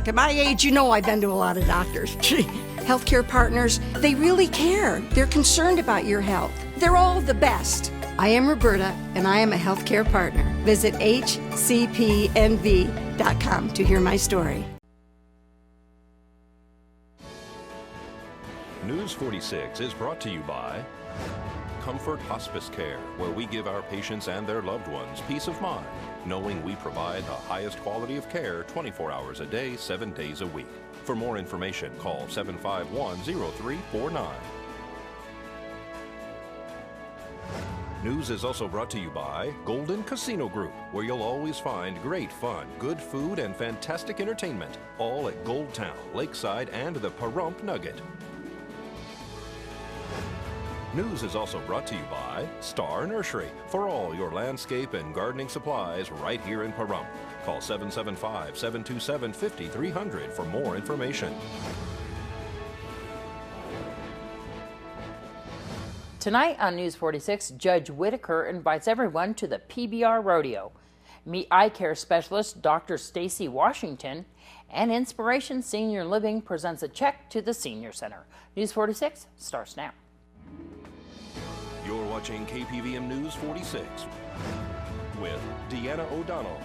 At my age, you know I've been to a lot of doctors. Healthcare partners, they really care. They're concerned about your health. They're all the best. I am Roberta, and I am a healthcare partner. Visit hcpnv.com to hear my story. News 46 is brought to you by Comfort Hospice Care, where we give our patients and their loved ones peace of mind, knowing we provide the highest quality of care 24 hours a day, 7 days a week. For more information, call 751-0349. News is also brought to you by Golden Casino Group, where you'll always find great fun, good food, and fantastic entertainment, all at Gold Town, Lakeside, and the Pahrump Nugget. News is also brought to you by Star Nursery for all your landscape and gardening supplies right here in Pahrump. Call 775-727-5300 for more information. Tonight on News 46, Judge Whittaker invites everyone to the PBR Rodeo. Meet eye care specialist Dr. Stacy Washington, and Inspiration Senior Living presents a check to the Senior Center. News 46 starts now. You're watching KPVM News 46 with Deanna O'Donnell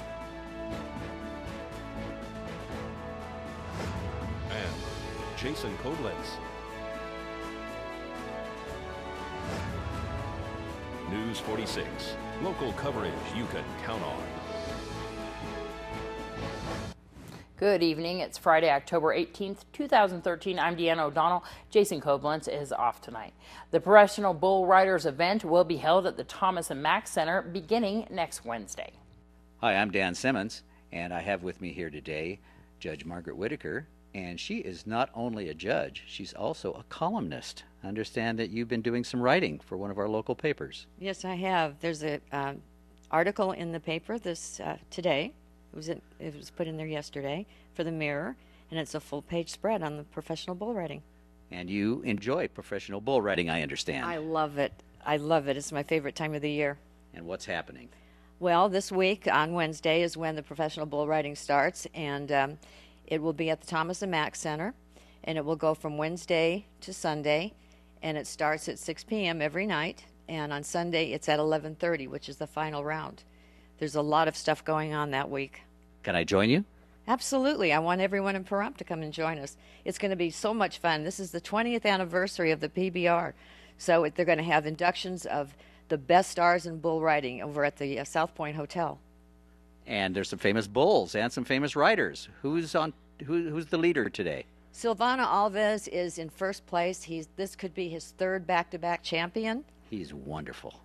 and Jason Koblenz. News 46, local coverage you can count on. Good evening. It's Friday, October 18th, 2013. I'm Deanna O'Donnell. Jason Koblenz is off tonight. The Professional Bull Riders event will be held at the Thomas and Mack Center beginning next Wednesday. Hi, I'm Dan Simmons, and I have with me here today Judge Margaret Whittaker, and she is not only a judge, she's also a columnist. I understand that you've been doing some writing for one of our local papers. Yes, I have. There's an article in the paper today. It was put in there yesterday for the Mirror, and it's a full-page spread on the professional bull riding. And you enjoy professional bull riding, I understand. I love it. I love it. It's my favorite time of the year. And what's happening? Well, this week on Wednesday is when the professional bull riding starts, and it will be at the Thomas and Mack Center, and it will go from Wednesday to Sunday, and it starts at 6 p.m. every night, and on Sunday it's at 11:30, which is the final round. There's a lot of stuff going on that week. Can I join you? Absolutely. I want everyone in Pahrump to come and join us. It's going to be so much fun. This is the 20th anniversary of the PBR. So they're going to have inductions of the best stars in bull riding over at the South Point Hotel. And there's some famous bulls and some famous riders. Who's the leader today? Silvano Alves is in first place. This could be his third back-to-back champion. He's wonderful.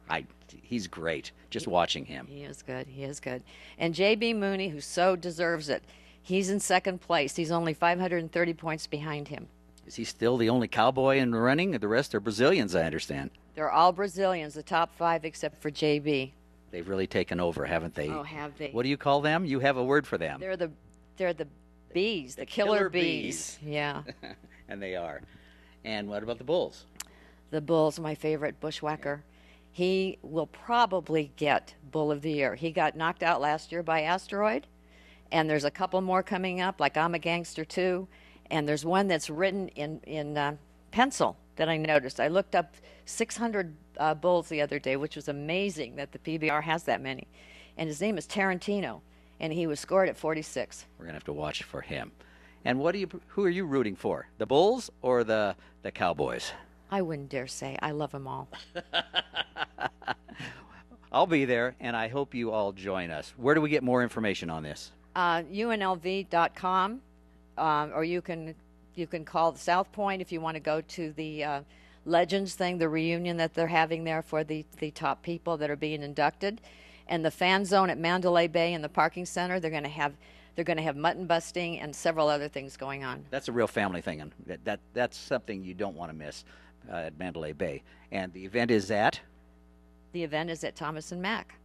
He's great, just watching him. He is good. He is good. And J.B. Mooney, who so deserves it, he's in second place. He's only 530 points behind him. Is he still the only cowboy in the running? The rest are Brazilians, I understand. They're all Brazilians, the top five except for J.B. They've really taken over, haven't they? Oh, have they? What do you call them? You have a word for them. They're the bees, the killer bees. Yeah. And they are. And what about the bulls? The bull's my favorite, Bushwhacker. He will probably get Bull of the Year. He got knocked out last year by Asteroid, and there's a couple more coming up, like I'm a Gangster Too, and there's one that's written in pencil that I noticed. I looked up 600 bulls the other day, which was amazing that the PBR has that many. And his name is Tarantino, and he was scored at 46. We're going to have to watch for him. And who are you rooting for, the bulls or the Cowboys? I wouldn't dare say. I love them all. I'll be there, and I hope you all join us. Where do we get more information on this? UNLV.com, or you can call the South Point if you want to go to the Legends thing, the reunion that they're having there for the top people that are being inducted. And the fan zone at Mandalay Bay in the parking center, they're going to have mutton busting and several other things going on. That's a real family thing, and that's something you don't want to miss at Mandalay Bay. And the event is at? The event is at Thomas and Mack.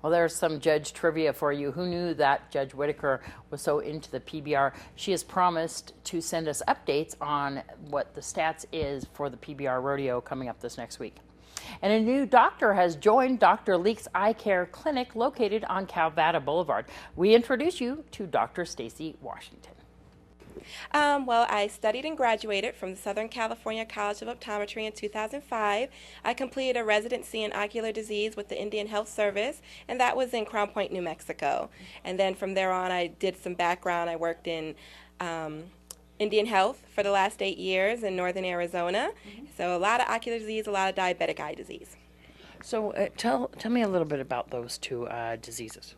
Well, there's some judge trivia for you. Who knew that Judge Whittaker was so into the PBR? She has promised to send us updates on what the stats is for the PBR rodeo coming up this next week. And a new doctor has joined Dr. Leake's Eye Care Clinic located on Calvada Boulevard. We introduce you to Dr. Stacy Washington. Well, I studied and graduated from the Southern California College of Optometry in 2005. I completed a residency in ocular disease with the Indian Health Service, and that was in Crown Point, New Mexico. And then from there on, I did some background. I worked in Indian Health for the last 8 years in northern Arizona. So a lot of ocular disease, a lot of diabetic eye disease. So tell me a little bit about those two diseases.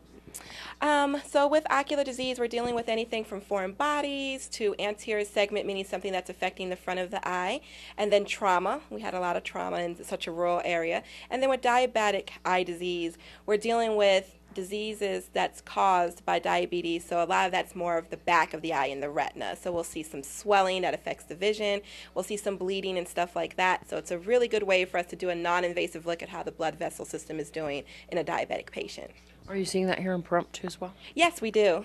So with ocular disease, we're dealing with anything from foreign bodies to anterior segment, meaning something that's affecting the front of the eye, and then trauma. We had a lot of trauma in such a rural area. And then with diabetic eye disease, we're dealing with diseases that's caused by diabetes, so a lot of that's more of the back of the eye and the retina. So we'll see some swelling that affects the vision. We'll see some bleeding and stuff like that. So it's a really good way for us to do a non-invasive look at how the blood vessel system is doing in a diabetic patient. Are you seeing that here in Pahrump too as well? Yes, we do.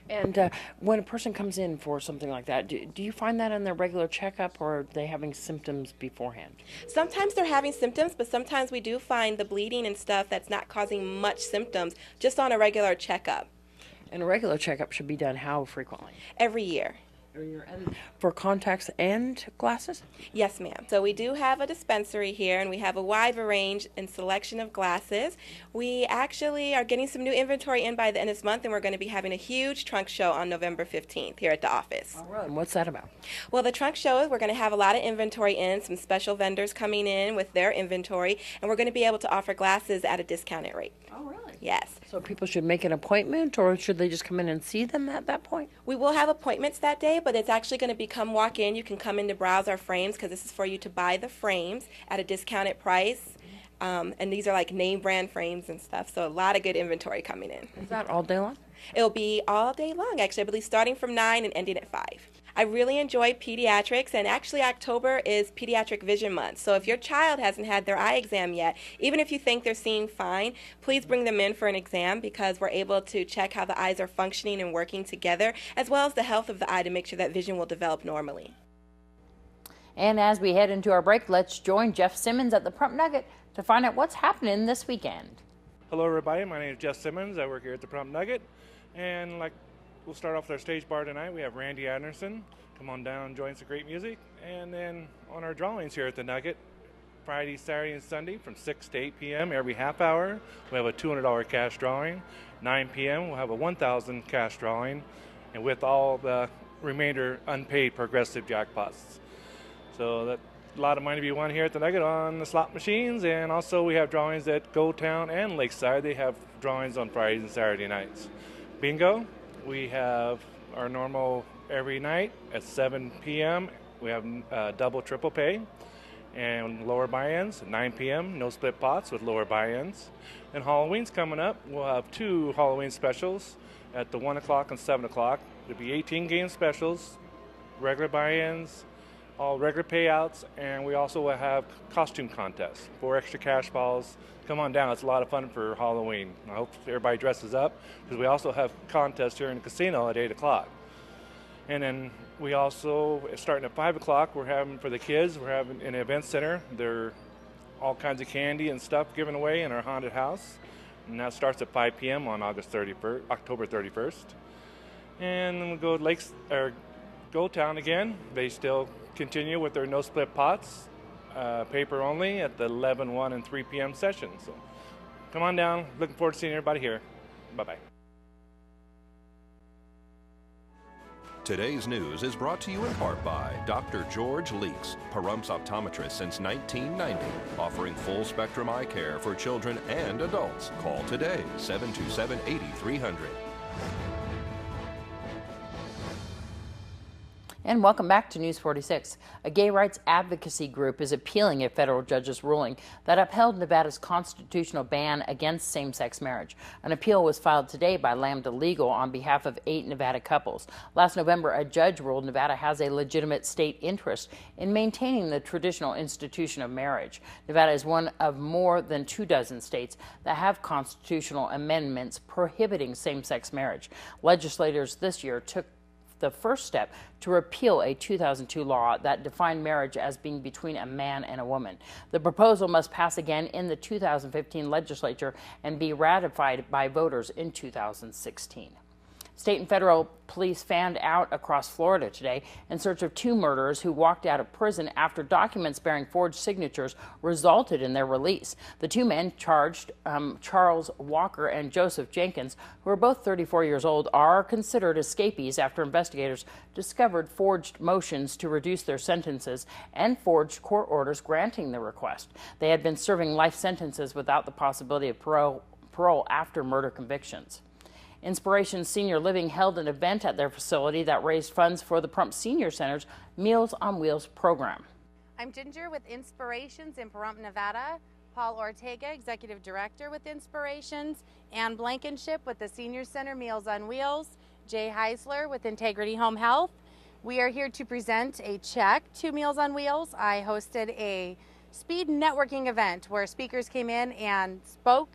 And when a person comes in for something like that, do you find that in their regular checkup, or are they having symptoms beforehand? Sometimes they're having symptoms, but sometimes we do find the bleeding and stuff that's not causing much symptoms just on a regular checkup. And a regular checkup should be done how frequently? Every year. And for contacts and glasses? Yes, ma'am. So we do have a dispensary here, and we have a wide range and selection of glasses. We actually are getting some new inventory in by the end of this month, and we're going to be having a huge trunk show on November 15th here at the office. All right. And what's that about? Well, the trunk show is we're going to have a lot of inventory in, some special vendors coming in with their inventory, and we're going to be able to offer glasses at a discounted rate. Oh, really? Yes. So people should make an appointment, or should they just come in and see them at that point? We will have appointments that day, but it's actually going to be come walk in. You can come in to browse our frames because this is for you to buy the frames at a discounted price. And these are like name brand frames and stuff. So a lot of good inventory coming in. Is that all day long? It'll be all day long, actually. I believe starting from 9 and ending at 5. I really enjoy pediatrics, and actually October is Pediatric Vision Month. So if your child hasn't had their eye exam yet, even if you think they're seeing fine, please bring them in for an exam because we're able to check how the eyes are functioning and working together, as well as the health of the eye to make sure that vision will develop normally. And as we head into our break, let's join Jeff Simmons at the Pahrump Nugget to find out what's happening this weekend. Hello everybody, my name is Jeff Simmons. I work here at the Pahrump Nugget, and we'll start off with our stage bar tonight. We have Randy Anderson. Come on down and join some great music. And then on our drawings here at the Nugget, Friday, Saturday, and Sunday from 6 to 8 p.m. every half hour, we have a $200 cash drawing. 9 p.m. we'll have a $1,000 cash drawing, and with all the remainder unpaid progressive jackpots. So that's a lot of money to be won here at the Nugget on the slot machines, and also we have drawings at GoTown and Lakeside. They have drawings on Fridays and Saturday nights. Bingo, we have our normal every night at 7 p.m. We have double, triple pay and lower buy-ins. At 9 p.m., no split pots with lower buy-ins. And Halloween's coming up. We'll have 2 Halloween specials at the 1 o'clock and 7 o'clock. There'll be 18 game specials, regular buy-ins, all regular payouts, and we also will have costume contests, 4 extra cash balls. Come on down, it's a lot of fun for Halloween. I hope everybody dresses up, because we also have contests here in the casino at 8 o'clock. And then we also, starting at 5 o'clock, we're having for the kids, we're having an event center. There are all kinds of candy and stuff given away in our haunted house. And that starts at 5 p.m. on October 31st. And then we'll go to GoTown again. They still continue with their no split pots, paper only at the 11, 1, and 3 p.m. session. So come on down. Looking forward to seeing everybody here. Bye-bye. Today's news is brought to you in part by Dr. George Leaks, Pahrump's optometrist since 1990, offering full-spectrum eye care for children and adults. Call today, 727-8300. And welcome back to News 46. A gay rights advocacy group is appealing a federal judge's ruling that upheld Nevada's constitutional ban against same-sex marriage. An appeal was filed today by Lambda Legal on behalf of 8 Nevada couples. Last November, a judge ruled Nevada has a legitimate state interest in maintaining the traditional institution of marriage. Nevada is one of more than 24 states that have constitutional amendments prohibiting same-sex marriage. Legislators this year took the first step to repeal a 2002 law that defined marriage as being between a man and a woman. The proposal must pass again in the 2015 legislature and be ratified by voters in 2016. State and federal police fanned out across Florida today in search of two murderers who walked out of prison after documents bearing forged signatures resulted in their release. The two men charged, Charles Walker and Joseph Jenkins, who are both 34 years old, are considered escapees after investigators discovered forged motions to reduce their sentences and forged court orders granting the request. They had been serving life sentences without the possibility of parole after murder convictions. Inspiration Senior Living held an event at their facility that raised funds for the Pahrump Senior Center's Meals on Wheels program. I'm Ginger with Inspirations in Pahrump, Nevada. Paul Ortega, Executive Director with Inspirations. Ann Blankenship with the Senior Center Meals on Wheels. Jay Heisler with Integrity Home Health. We are here to present a check to Meals on Wheels. I hosted a speed networking event where speakers came in and spoke.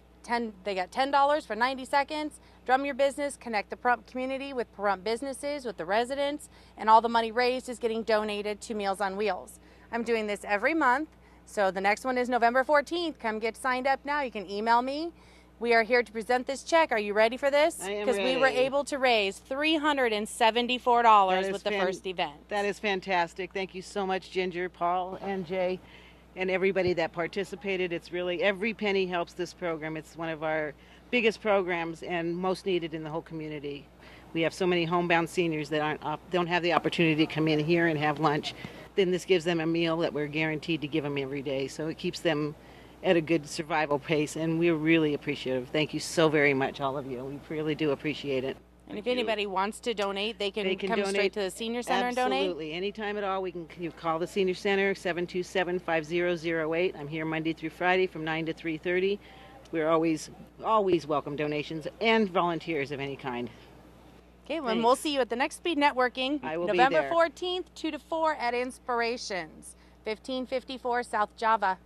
They got $10 for 90 seconds. Drum your business, connect the Pahrump community with Pahrump businesses, with the residents, and all the money raised is getting donated to Meals on Wheels. I'm doing this every month, so the next one is November 14th. Come get signed up now. You can email me. We are here to present this check. Are you ready for this? I am Because we were able to raise $374 with the first event. That is fantastic. Thank you so much, Ginger, Paul, and Jay, and everybody that participated. It's really, every penny helps this program. It's one of our biggest programs and most needed in the whole community. We have so many homebound seniors that don't have the opportunity to come in here and have lunch. Then this gives them a meal that we're guaranteed to give them every day. So it keeps them at a good survival pace, and we're really appreciative. Thank you so very much, all of you. We really do appreciate it. And if anybody wants to donate, they can come donate straight to the Senior Center and donate? Absolutely. Anytime at all, you call the Senior Center, 727-5008. I'm here Monday through Friday from 9 to 3:30. We're always welcome donations and volunteers of any kind. Okay, well, we'll see you at the next Speed Networking, I will November be there. 14th, 2 to 4 at Inspirations, 1554 South Java.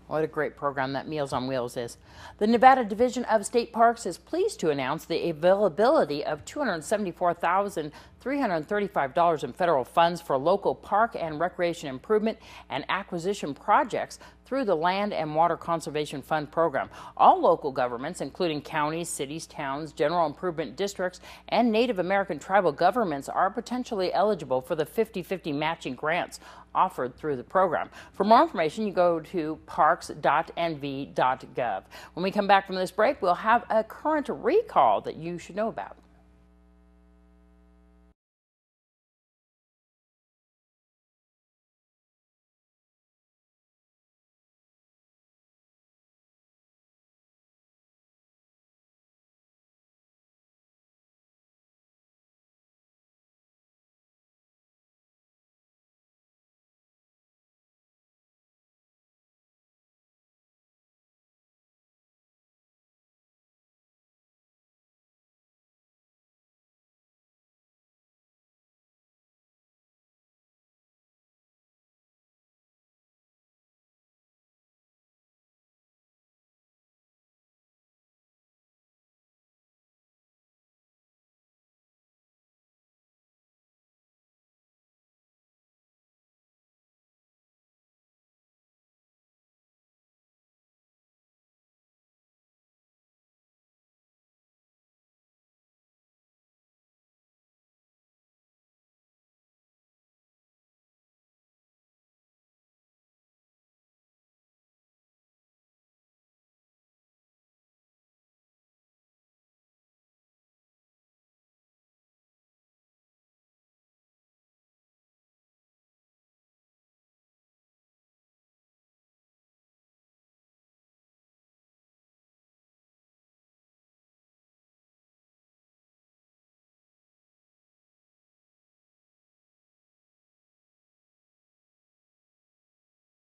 What a great program that Meals on Wheels is. The Nevada Division of State Parks is pleased to announce the availability of $274,335 in federal funds for local park and recreation improvement and acquisition projects through the Land and Water Conservation Fund program. All local governments, including counties, cities, towns, general improvement districts, and Native American tribal governments, are potentially eligible for the 50-50 matching grants offered through the program. For more information, you go to parks.nv.gov. When we come back from this break, we'll have a current recall that you should know about.